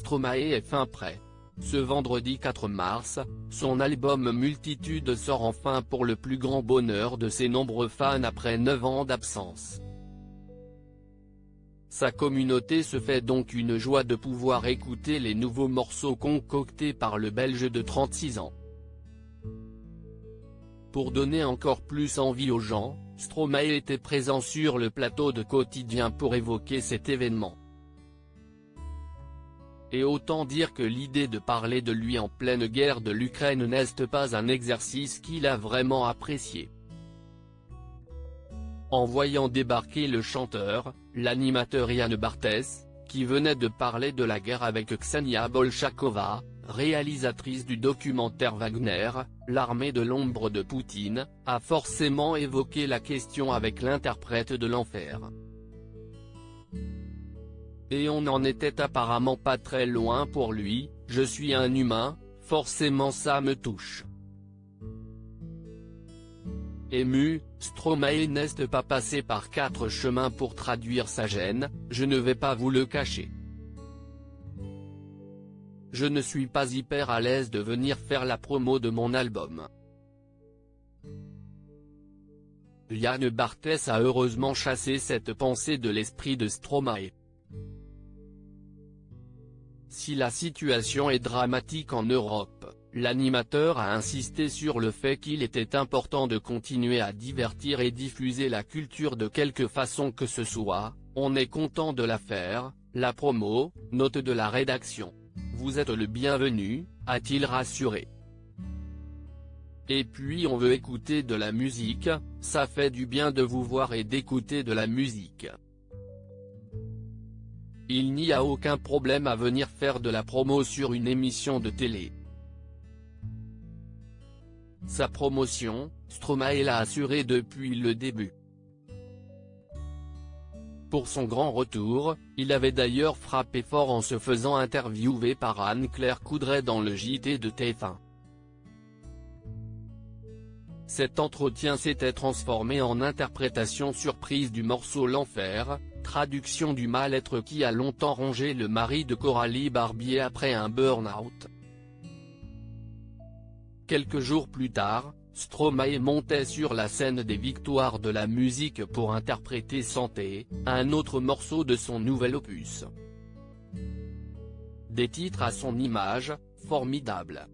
Stromae est fin prêt. Ce vendredi 4 mars, son album Multitude sort enfin pour le plus grand bonheur de ses nombreux fans après 9 ans d'absence. Sa communauté se fait donc une joie de pouvoir écouter les nouveaux morceaux concoctés par le Belge de 36 ans. Pour donner encore plus envie aux gens, Stromae était présent sur le plateau de Quotidien pour évoquer cet événement. Et autant dire que l'idée de parler de lui en pleine guerre de l'Ukraine n'est pas un exercice qu'il a vraiment apprécié. En voyant débarquer le chanteur, l'animateur Yann Barthès, qui venait de parler de la guerre avec Ksenia Bolchakova, réalisatrice du documentaire Wagner, l'armée de l'ombre de Poutine, a forcément évoqué la question avec l'interprète de l'enfer. Et on n'en était apparemment pas très loin pour lui, je suis un humain, forcément ça me touche. Ému, Stromae n'est pas passé par 4 chemins pour traduire sa gêne, je ne vais pas vous le cacher. Je ne suis pas hyper à l'aise de venir faire la promo de mon album. Yann Barthès a heureusement chassé cette pensée de l'esprit de Stromae. Si la situation est dramatique en Europe, l'animateur a insisté sur le fait qu'il était important de continuer à divertir et diffuser la culture de quelque façon que ce soit, on est content de la faire, la promo, note de la rédaction. Vous êtes le bienvenu, a-t-il rassuré. Et puis on veut écouter de la musique, ça fait du bien de vous voir et d'écouter de la musique. Il n'y a aucun problème à venir faire de la promo sur une émission de télé. Sa promotion, Stromae l'a assuré depuis le début. Pour son grand retour, il avait d'ailleurs frappé fort en se faisant interviewer par Anne-Claire Coudray dans le JT de TF1. Cet entretien s'était transformé en interprétation surprise du morceau L'Enfer, traduction du mal-être qui a longtemps rongé le mari de Coralie Barbier après un burn-out. Quelques jours plus tard, Stromae montait sur la scène des Victoires de la musique pour interpréter Santé, un autre morceau de son nouvel opus. Des titres à son image, formidables.